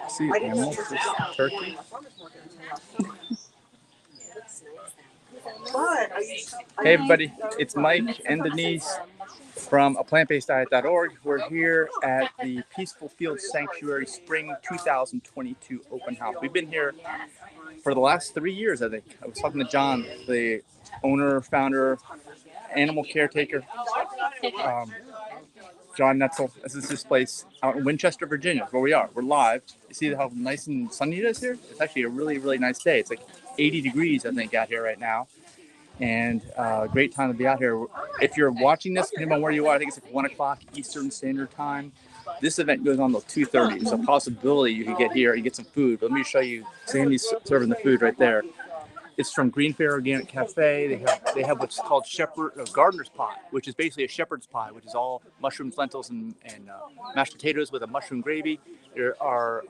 See animals, turkey. Hey everybody, it's Mike and Denise from aplantbaseddiet.org. We're here at the Peaceful Field Sanctuary Spring 2022 open house. We've been here for the last 3 years, I think. I was talking to John, the owner, founder, animal caretaker, John Netzel. This is his place out in Winchester, Virginia, where we are. We're live. You see how nice and sunny it is here? It's actually a really, really nice day. It's like 80 degrees, I think, out here right now. And great time to be out here. If you're watching this, depending on where you are, I think it's like 1 o'clock Eastern Standard Time. This event goes on till 2:30. It's a possibility you can get here and get some food. But let me show you. Sandy's serving the food right there. It's from GreenFare Organic Cafe. They have what's called gardener's pie, which is basically a shepherd's pie, which is all mushrooms, lentils, and mashed potatoes with a mushroom gravy. There are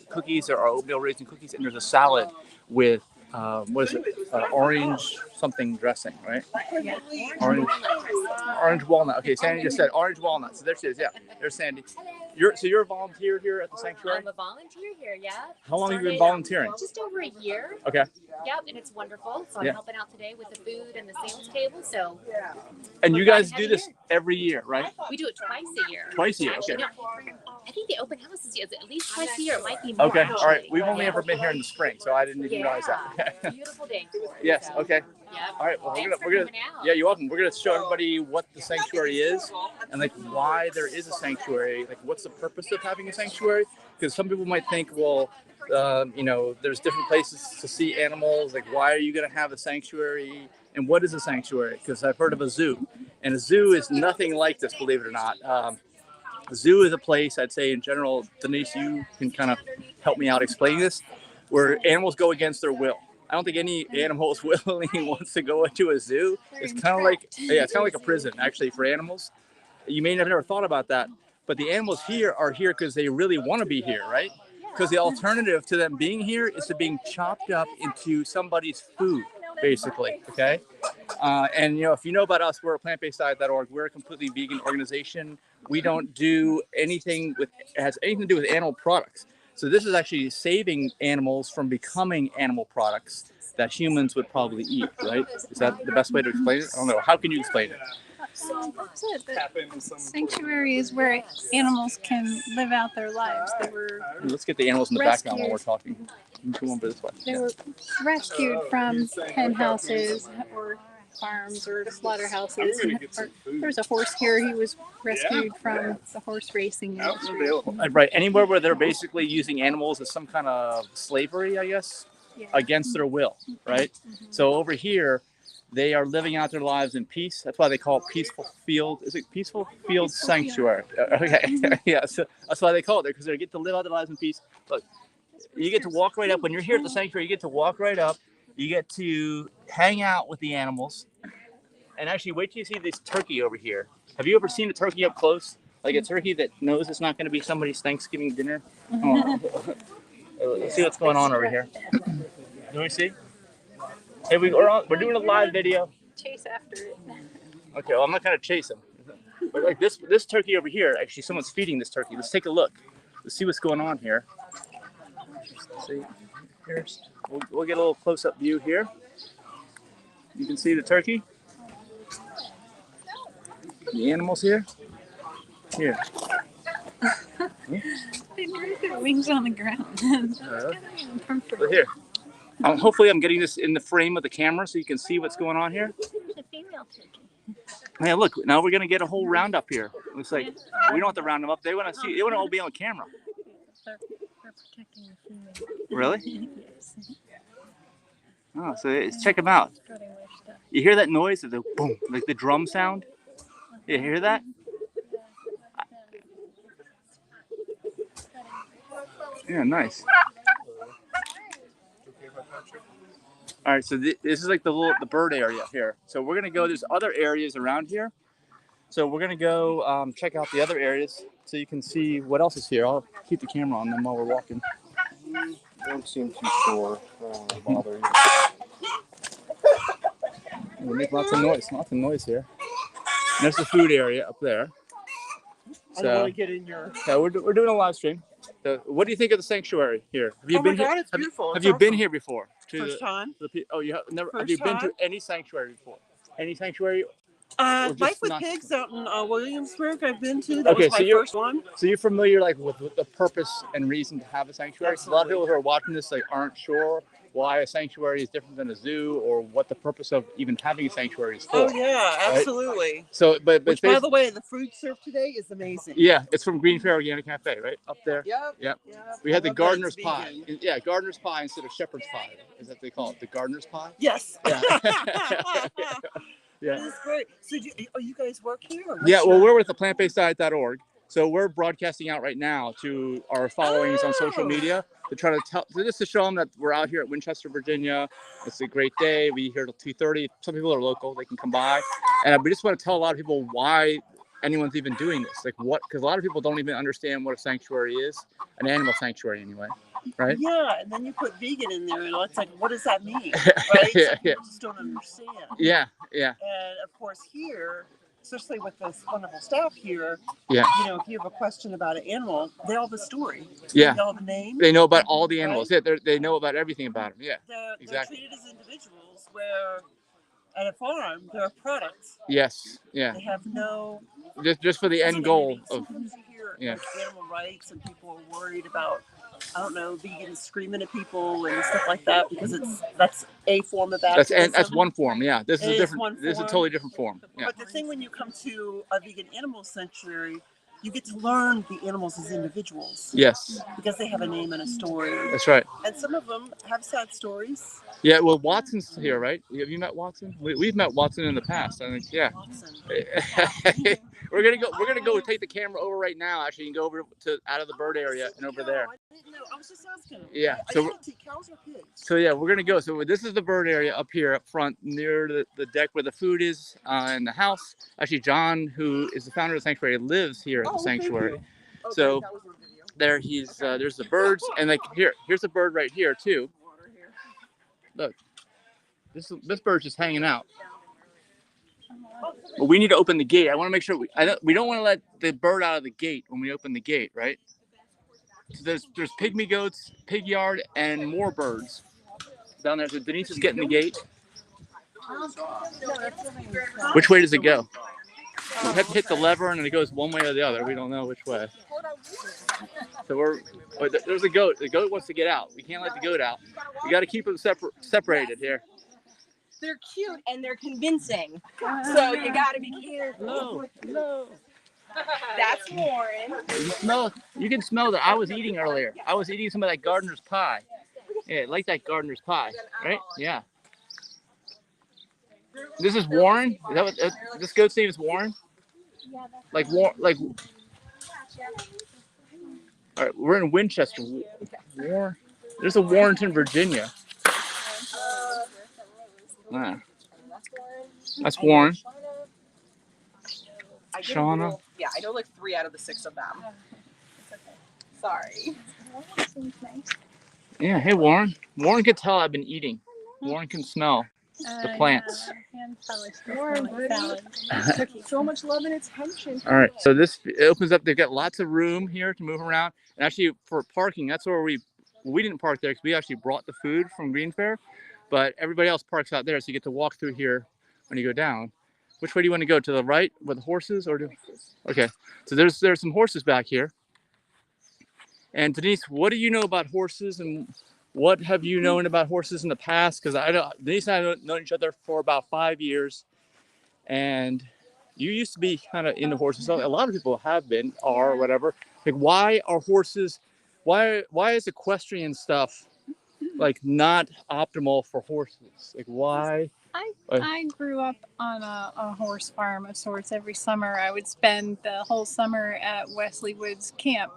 cookies. There are oatmeal raisin cookies, and there's a salad with what is it? Orange something dressing, right? Orange walnut. Okay, Sandy just said orange walnut. So there she is. Yeah, there's Sandy. You're a volunteer here at the sanctuary? I'm a volunteer here, yeah. How long have you been volunteering? Just over a year. Okay. Yep, and it's wonderful. So I'm helping out today with the food and the sales table. So. And you guys do this every year, right? We do it twice a year. Twice a year, okay. No, I think the open house is at least twice a year. It might be more. Okay, all right. We've only ever been here in the spring, so I didn't even realize that. Okay. Beautiful day. Yes. So. Okay. Yep. All right. Well, Thanks we're gonna yeah, you're welcome. We're gonna show everybody what the sanctuary is and like why there is a sanctuary. Like, what's the purpose of having a sanctuary? Because some people might think, well, you know, there's different places to see animals. Like, why are you gonna have a sanctuary? And what is a sanctuary? Because I've heard of a zoo, and a zoo is nothing like this, believe it or not. A zoo is a place, I'd say in general, Denise, you can kind of help me out explaining this, where animals go against their will. I don't think any animal is willingly wants to go into a zoo. It's kind of like, it's kind of like a prison, actually, for animals. You may have never thought about that, but the animals here are here because they really want to be here, right? Because the alternative to them being here is to being chopped up into somebody's food, basically, okay? And, you know, if you know about us, we're a aplantbaseddiet.org. We're a completely vegan organization. We don't do anything it has anything to do with animal products. So this is actually saving animals from becoming animal products that humans would probably eat, right? Is that the best way to explain it? I don't know. How can you explain it? That's it. The sanctuary is where animals can live out their lives. They were Let's get the animals in the background while we're talking. Come over this way. They were rescued from pen houses or farms or slaughterhouses. There's a horse here. He was rescued from the horse racing industry. Right. Anywhere where they're basically using animals as some kind of slavery, I guess, against their will, right? So over here, they are living out their lives in peace. That's why they call it Peaceful Field. Is it Peaceful Field Sanctuary? Okay. Yeah. So that's why they call it there, because they get to live out their lives in peace. Look, you get to walk right up. When you're here at the sanctuary, you get to walk right up. You get to hang out with the animals. And actually, wait till you see this turkey over here. Have you ever seen a turkey up close? Like a turkey that knows it's not going to be somebody's Thanksgiving dinner? Oh. Let's see what's going on over here. Do we see? Hey, we're doing a live video. Chase after it. Okay, well, I'm not going to chase him. But like this turkey over here, actually, someone's feeding this turkey. Let's take a look. Let's see what's going on here. See, here's. We'll get a little close-up view here. You can see the turkey. The animals here. Here. They drop their wings on the ground. But here. Hopefully I'm getting this in the frame of the camera so you can see what's going on here. There's a female turkey. Yeah, look, now we're going to get a whole roundup here. Looks like we don't have to round them up. They want to all be on camera. They're protecting the female. Really? Yes. Oh, so check them out. You hear that noise? The boom, like the drum sound? You hear that? Yeah, nice. All right, so this is like the bird area here. So we're gonna go. There's other areas around here. So we're gonna go check out the other areas so you can see what else is here. I'll keep the camera on them while we're walking. Don't seem too sure. Bothering. We make lots of noise here. And there's the food area up there. So, I don't want to get in your... Yeah, we're doing a live stream. So what do you think of the sanctuary here? Have you Oh been my God, here? it's beautiful. Have It's you been awesome. here before? First time. Oh, you have never. Have First you been to time. any sanctuary before? Any sanctuary? Or Life just with not? Pigs out in Williamsburg, I've been to. That Okay, was my first one. So you're familiar like with the purpose and reason to have a sanctuary? 'Cause a lot of people who are watching this like aren't sure why a sanctuary is different than a zoo or what the purpose of even having a sanctuary is for. Oh yeah, right? absolutely. So, but Which, by the way, the food served today is amazing. yeah, it's from GreenFare Organic Cafe, right up there. Yep. We had the love that gardener's it's pie. vegan. Yeah, gardener's pie instead of shepherd's pie. Is that what they call it? The gardener's pie? Yes. Yeah. That is great. So, you guys work here? Or Yeah, what's well, your- we're with the plantbaseddiet.org. So we're broadcasting out right now to our followings on social media to try to just to show them that we're out here at Winchester, Virginia. It's a great day. We're here till 2:30. Some people are local; they can come by, and we just want to tell a lot of people why anyone's even doing this. Like what? Because a lot of people don't even understand what a sanctuary is, an animal sanctuary anyway, right? Yeah, and then you put vegan in there, and it's like, what does that mean? Right? Yeah, Some people just don't understand. Yeah. And of course, here, especially with this wonderful staff here, Yeah. if you have a question about an animal, they all have a story. Yeah. They all have a name. They know about all the animals. Right? Yeah, they know about everything about them. Yeah. They're Exactly. treated as individuals, where at a farm, they're products. Yes. Yeah. They have no. Just for the end goal of. Sometimes you hear Yeah. like, animal rights, and people are worried about, I don't know, vegans screaming at people and stuff like that because that's a form of activism. That's one form. Yeah. This is It is different. one This is a form. totally different form. Yeah. But the thing when you come to a vegan animal sanctuary, you get to learn the animals as individuals. Yes. Because they have a name and a story. That's right. And some of them have sad stories. Yeah. Well, Watson's here, right? Have you met Watson? We've met Watson in the past. I think. Yeah. Watson. We're gonna go take the camera over right now. Actually, you can go over to out of the bird area and over there. I didn't know. I was just asking. Yeah. I So. didn't see cows or pigs. So yeah, we're gonna go. So this is the bird area up here up front near the deck where the food is and the house. Actually, John, who is the founder of the sanctuary, lives here at the sanctuary. Okay, So that was on video. there there's the birds, and like here's a bird right here too. Look, this bird's just hanging out. But we need to open the gate. I want to make sure we don't want to let the bird out of the gate when we open the gate, right? So there's pygmy goats, pig yard, and more birds down there. So Denise is getting the gate. Which way does it go? We have to hit the lever and it goes one way or the other. We don't know which way. So there's a goat. The goat wants to get out. We can't let the goat out. We got to keep them separated here. They're cute and they're convincing, so you gotta be careful. Hello. That's Warren. You can smell that I was eating earlier. I was eating some of that gardener's pie. Yeah, like that gardener's pie, right? Yeah. This is Warren. Is that what this goat's name is? Warren. Like. All right, we're in Winchester. There's a Warrenton, Virginia. Ah. That's Warren. Shauna. Yeah, I know like 3 out of the 6 of them. Sorry. Yeah, hey Warren. Warren can tell I've been eating. Warren can smell the plants. Took so much love and attention. All right, so it opens up. They've got lots of room here to move around. And actually, for parking, that's where we didn't park there because we actually brought the food from GreenFare, but everybody else parks out there, so you get to walk through here when you go down. Which way do you want to go? To the right with the horses, or okay? So there's some horses back here. And Denise, what do you know about horses, and what have you known about horses in the past? Because Denise and I have known each other for about 5 years, and you used to be kind of into horses. A lot of people have been, or whatever. Like, why are horses? Why is equestrian stuff like not optimal for horses? Like, why? I grew up on a horse farm of sorts. Every summer I would spend the whole summer at Wesley Woods Camp.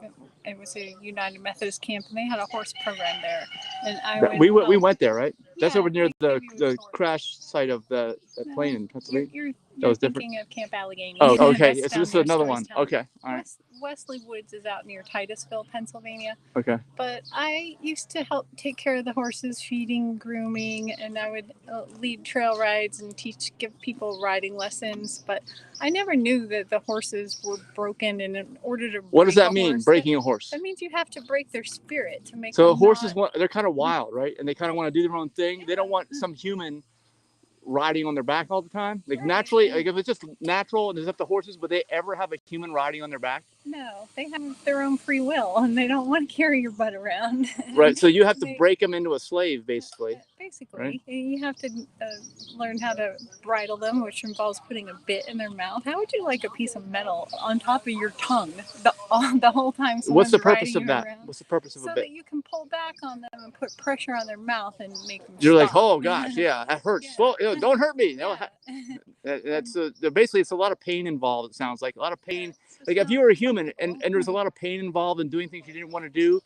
It was a United Methodist camp, and they had a horse program there. And We went there, right? That's Yeah, over near they the give you a tour. crash site of the No, plane in Pennsylvania. You're That was different. thinking of Camp Allegheny. Oh, okay. That's So down this is near another one. Storystown. Okay. All right. Wesley Woods is out near Titusville, Pennsylvania. Okay. But I used to help take care of the horses, feeding, grooming, and I would lead trail rides and give people riding lessons. But I never knew that the horses were broken, and in order to What does break that a mean? horse, Breaking a horse. that means you have to break their spirit to make So them horses not... they're kind of wild, right? And they kind of want to do their own thing. They don't want some human riding on their back all the time. Like naturally, like if it's just natural and it's up to horses, would they ever have a human riding on their back? No, they have their own free will, and they don't want to carry your butt around. Right. So you have to break them into a slave, basically. Basically, right? You have to learn how to bridle them, which involves putting a bit in their mouth. How would you like a piece of metal on top of your tongue the whole time? What's the purpose riding of you that? around? What's the purpose of So a bit? that you can pull back on them and put pressure on their mouth and make them You're like, stop. oh gosh, yeah, that hurts. Yeah. Well, don't hurt me. No, Yeah. that's basically it's a lot of pain involved. It sounds like a lot of pain. Like if you were a human and there's a lot of pain involved in doing things you didn't want to do,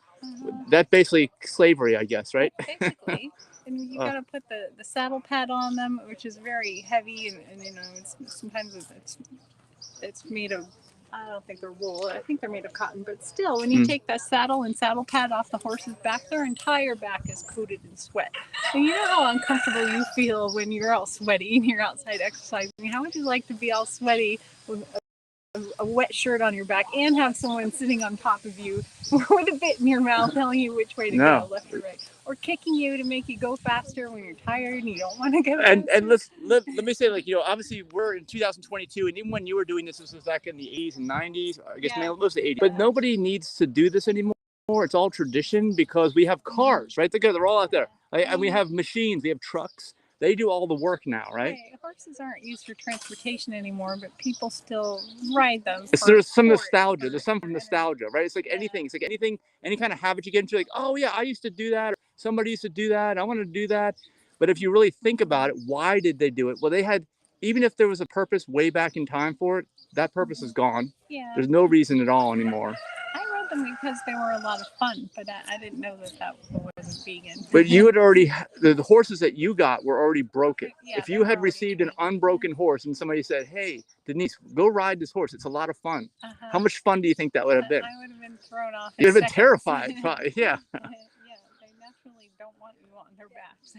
that's basically slavery, I guess, right? Basically. And you gotta put the saddle pad on them, which is very heavy, and you know, sometimes it's made of, I don't think they're wool, I think they're made of cotton, but still, when you take that saddle and saddle pad off the horse's back, their entire back is coated in sweat. And you know how uncomfortable you feel when you're all sweaty and you're outside exercising. How would you like to be all sweaty with a wet shirt on your back and have someone sitting on top of you with a bit in your mouth telling you which way to go, left or right, or kicking you to make you go faster when you're tired and you don't want to go faster? And let me say, like, you know, obviously we're in 2022, and even when you were doing this was back in the 80s and 90s, I guess most of the 80s. But nobody needs to do this anymore. It's all tradition because we have cars, right? They're all out there, and we have machines, we have trucks. They do all the work now, right? Horses aren't used for transportation anymore, but people still ride them. There's some nostalgia. There's some nostalgia, right? It's like anything. It's like anything, any kind of habit you get into, like, oh yeah, I used to do that. Or somebody used to do that. I want to do that. But if you really think about it, why did they do it? Well, they had, even if there was a purpose way back in time for it, that purpose is gone. Yeah. There's no reason at all anymore. I rode them because they were a lot of fun, but I didn't know that wasn't vegan. But you had already, the horses that you got were already broken. Yeah, if you had received an unbroken horse and somebody said, hey, Denise, go ride this horse, it's a lot of fun. How much fun do you think that would have been? I would have been thrown off. You'd have been terrified. Probably. Yeah. Yeah, they naturally don't want you on their backs.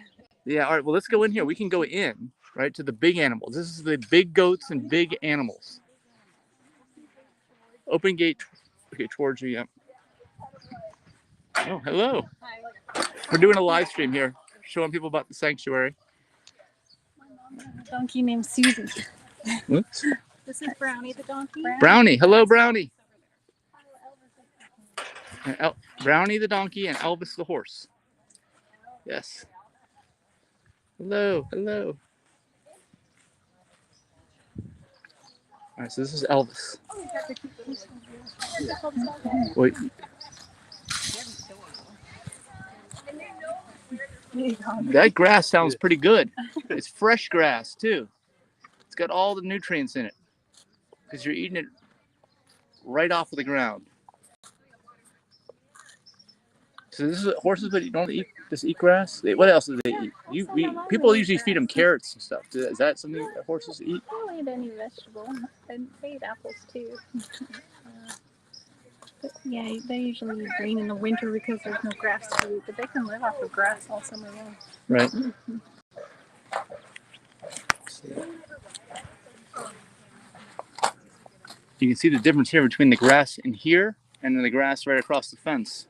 Yeah, all right, well, let's go in here. We can go in, right, to the big animals. This is the big goats and big animals. Open gate, okay, towards you, yeah. Oh, hello. Hi. We're doing a live stream here, showing people about the sanctuary. A donkey named Susan. Whoops. This is Brownie the donkey. Brownie, hello, Brownie. Brownie the donkey and Elvis the horse. Yes. Hello, hello. All right, so this is Elvis. Wait. That grass sounds pretty good. It's fresh grass too. It's got all the nutrients in it because you're eating it right off of the ground. So this is horses, but you don't eat grass. What else do they eat? People usually feed them carrots and stuff. Is that something that horses eat? They don't eat any vegetable. And they eat apples too. Yeah, they usually eat grain in the winter because there's no grass to eat, but they can live off of grass all summer long. Right. You can see the difference here between the grass in here and then the grass right across the fence.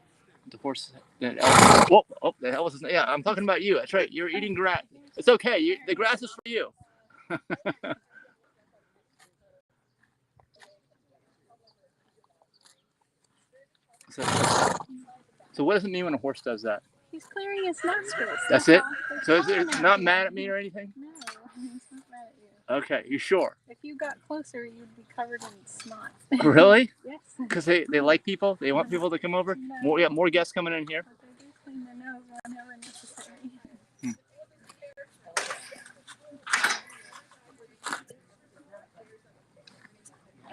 The horse that Elvis, whoa, oh, that Elvis is, yeah, I'm talking about you. That's right. You're eating grass. It's okay. The grass is for you. So what does it mean when a horse does that? He's clearing his nostrils. That's it? So it's not mad at me or anything? No, he's not mad at you. Okay, you sure? If you got closer, you'd be covered in snot. Really? Yes. Because they like people? They want people to come over? No. More guests coming in here? But they do clean their nose whenever necessary.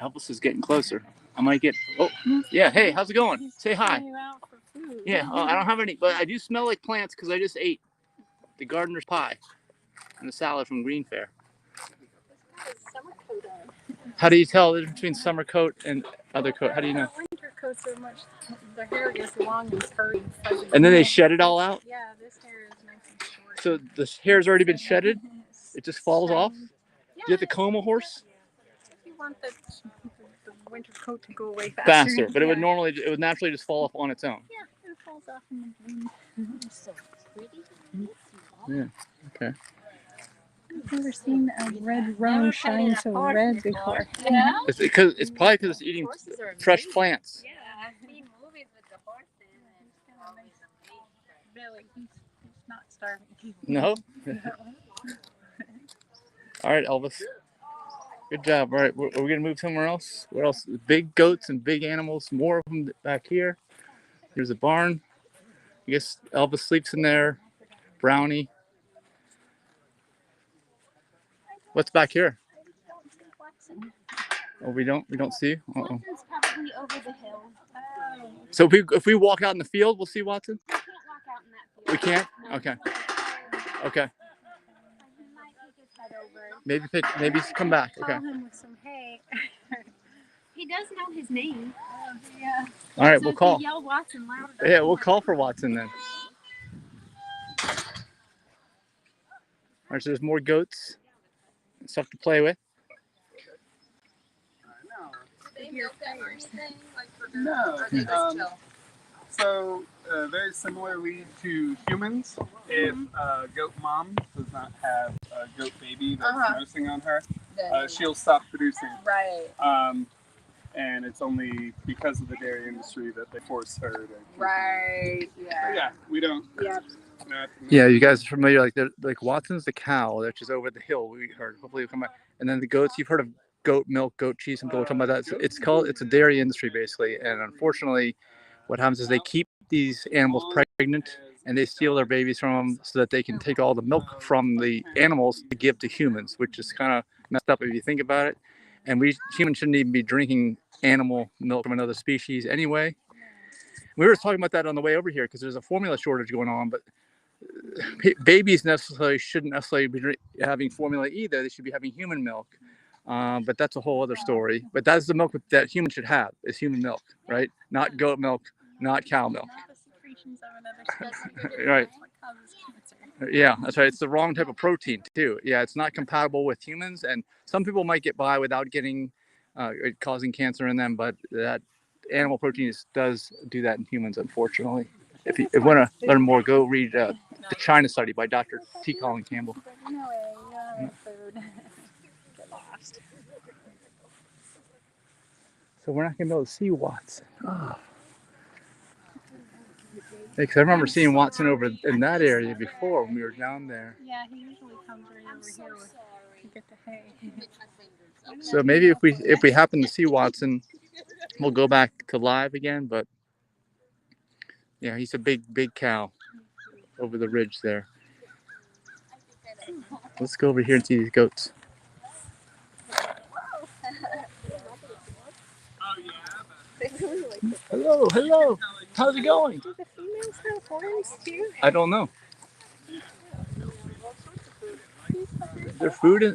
Elvis is getting closer. I might get, oh, yeah, hey, how's it going? Say hi. You out for food. Yeah, I don't have any, but I do smell like plants because I just ate. the gardener's pie and the salad from GreenFare. Summer coat on. How do you tell the difference between summer coat and other coat? How do you know? Winter coats are much. Their hair gets long and furry and fuzzy. And then they shed it all out? Yeah, this hair is nice and short. So the hair's already been shedded? It just falls off? Yeah, Do you have to comb a horse? you want the winter coat to go away faster. Faster, but it would Yeah. it would naturally just fall off on its own. Yeah, it falls off in the wind. So pretty. Yeah. Okay. I've never seen a red rose shine so red before. Yeah. It's probably because it's eating Horses are fresh amazing. plants. Yeah, I've seen movies with the horses and always amazing. Billy, he's not starving. No? All right, Elvis. Good job. All right, are we going to move somewhere else? What else? Big goats and big animals. More of them back here. Here's a barn. I guess Elvis sleeps in there. Brownie. What's back here? Oh, we don't see? Uh-oh. Watson's probably over the hill. So if we walk out in the field, we'll see Watson? We can't walk out in that field. We can't? No. Okay. Okay. He might take his head over. Maybe come back. Okay. Call him with some hay. He does know his name. Yeah. All right, So we'll if call. you yell Watson louder. Yeah, we'll call for Watson then. All right, so there's more goats and stuff to play with. No. So very similarly to humans, if a goat mom does not have a goat baby that's nursing on her, she'll stop producing. Right. And it's only because of the dairy industry that they force her to. Right. But Yeah. yeah, we don't. Yep. Yeah, you guys are familiar. Like Watson's the cow, which is over the hill. We heard. Hopefully, we'll come back. And then the goats. You've heard of goat milk, goat cheese. Some people talking about that. It's a dairy industry basically. And unfortunately, what happens is they keep these animals pregnant and they steal their babies from them so that they can take all the milk from the animals to give to humans, which is kind of messed up if you think about it. And humans shouldn't even be drinking animal milk from another species anyway. We were talking about that on the way over here because there's a formula shortage going on, but babies shouldn't necessarily be having formula either. They should be having human milk. But that's a whole other story. But that's the milk that humans should have, is human milk, right? Not goat milk, not cow milk. Not the secretions of another species. Right. That's what causes cancer. Yeah, that's right. It's the wrong type of protein too. Yeah, it's not compatible with humans, and some people might get by without getting it causing cancer in them, but that animal protein does do that in humans, unfortunately. If you want to learn more, go read the China Study by Dr. T. Colin Campbell. No way, no food. Get lost. So we're not going to be able to see Watson. Oh. Because I remember seeing Watson over in that area before when we were down there. Yeah, he usually comes right over here to get the hay. So maybe if we happen to see Watson, we'll go back to live again. But yeah, he's a big cow over the ridge there. Let's go over here and see these goats. Hello. How's it going? Do the females have horns too? I don't know. They have food in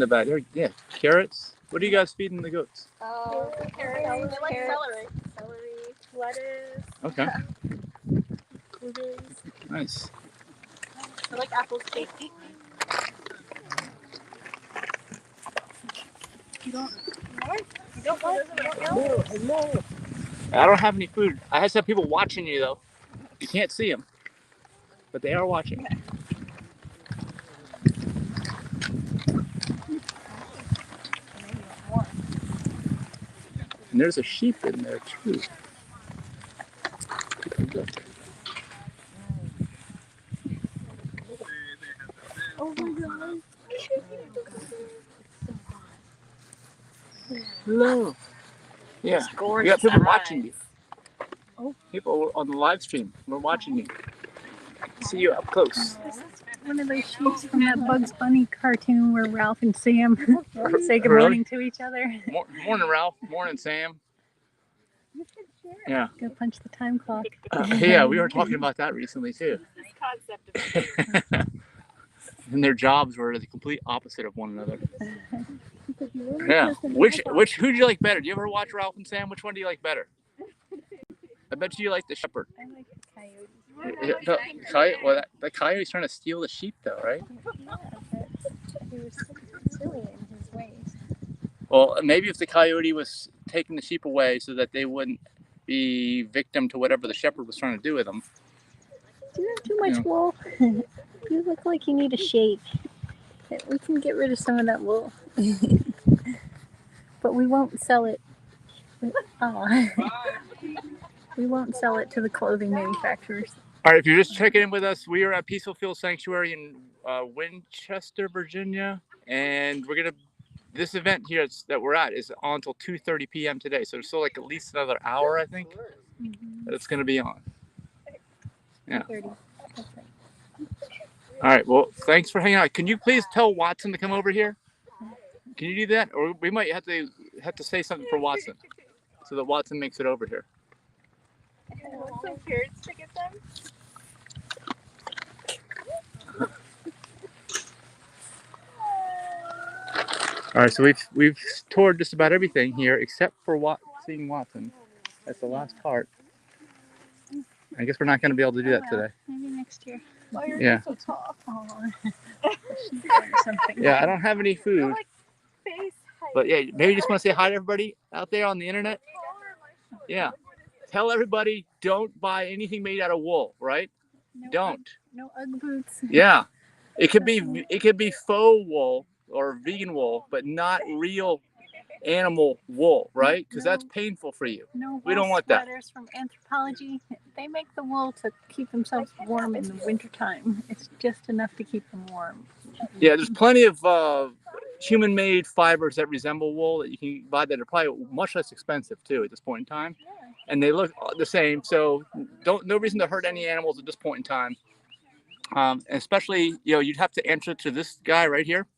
the back. Yeah, carrots. What are you guys feeding the goats? Carrots. They like celery. Celery, lettuce, Okay, blueberries. nice. I like apples too. You don't know? Hello. I don't have any food. I have some people watching you though. You can't see them, but they are watching. And there's a sheep in there too. Oh my god. Hello. Yeah, It's you gorgeous. got people eyes. watching you. Oh. People on the live stream. We're watching you. See you up close. This is one of those sheep from that Bugs Bunny cartoon where Ralph and Sam say good Really? morning to each other. Morning, Ralph. Morning, Sam. Yeah. Go punch the time clock. Yeah, we were talking about that recently too. And their jobs were the complete opposite of one another. Yeah. Who do you like better? Do you ever watch Ralph and Sam? Which one do you like better? I bet you like the shepherd. I like the coyote. The coyote's trying to steal the sheep, though, right? Yeah, but he was so silly in his ways. Well, maybe if the coyote was taking the sheep away so that they wouldn't be victim to whatever the shepherd was trying to do with them. Do you have too much wool? You look like you need a shave. We can get rid of some of that wool. But we won't sell it. We won't sell it to the clothing manufacturers. All right, if you're just checking in with us, we are at Peaceful Field Sanctuary in Winchester, Virginia, and we're gonna. This event here that we're at is on until 2:30 p.m. today, so there's still like at least another hour, I think, that it's gonna be on. Yeah. 30. That's right. All right. Well, thanks for hanging out. Can you please tell Watson to come over here? Can you do that, or we might have to say something for Watson, so that Watson makes it over here. Want some carrots to get them? All right, so we've toured just about everything here except for seeing Watson. That's the last part. I guess we're not going to be able to do that today. Maybe next year. Yeah. So tall. Yeah, I don't have any food. But yeah, maybe you just want to say hi to everybody out there on the internet. Yeah. Tell everybody don't buy anything made out of wool, right? No Don't. No Ugg boots. Yeah. It could be faux wool or vegan wool, but not real animal wool, right? Because that's painful for you. No, we don't want that. Sweaters from Anthropology. They make the wool to keep themselves warm in the wintertime. It's just enough to keep them warm. Yeah, there's plenty of human-made fibers that resemble wool that you can buy that are probably much less expensive too at this point in time, and they look the same. So no reason to hurt any animals at this point in time. Especially, you'd have to answer to this guy right here.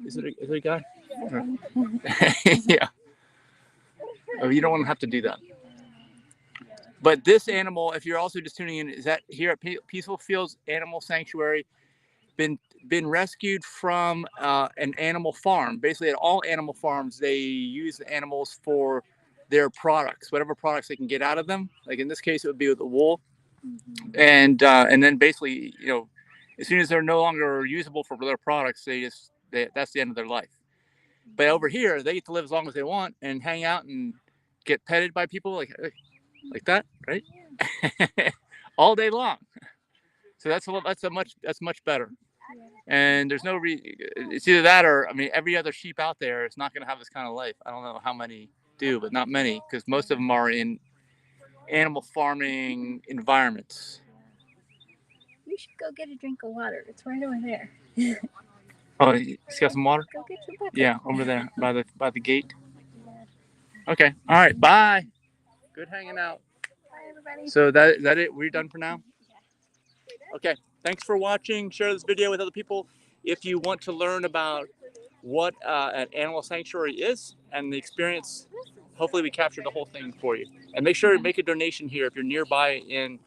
Is it a guy? Yeah. Oh, you don't want to have to do that. But this animal, if you're also just tuning in, is that here at Peaceful Fields Animal Sanctuary, been rescued from an animal farm. Basically, at all animal farms, they use the animals for their products, whatever products they can get out of them. Like in this case, it would be with the wool, and then basically, as soon as they're no longer usable for their products, that's the end of their life. But over here, they get to live as long as they want and hang out and get petted by people like that, right? All day long. So that's much better. And there's no it's either that or every other sheep out there is not going to have this kind of life. I don't know how many do, but not many, because most of them are in animal farming environments. You should go get a drink of water. It's right over there. Oh, you got some water? Go get your bucket. Yeah, over there by the gate. Okay. All right. Bye. Good hanging out. Bye, everybody. So that it? We're done for now? Okay. Thanks for watching. Share this video with other people. If you want to learn about what an animal sanctuary is and the experience, hopefully we captured the whole thing for you. And make sure to make a donation here if you're nearby in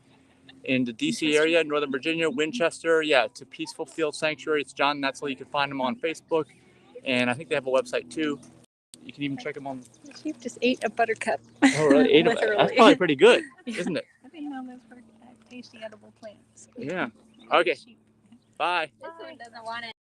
the DC area, Northern Virginia, Winchester. Yeah, to Peaceful Field Sanctuary. It's John Netzel. You can find them on Facebook. And I think they have a website too. You can even check them on. The sheep just ate a buttercup. Oh, really? Ate them? That's probably pretty good, isn't it? I think those were tasty edible plants. Yeah. Okay. Bye. This one doesn't want it.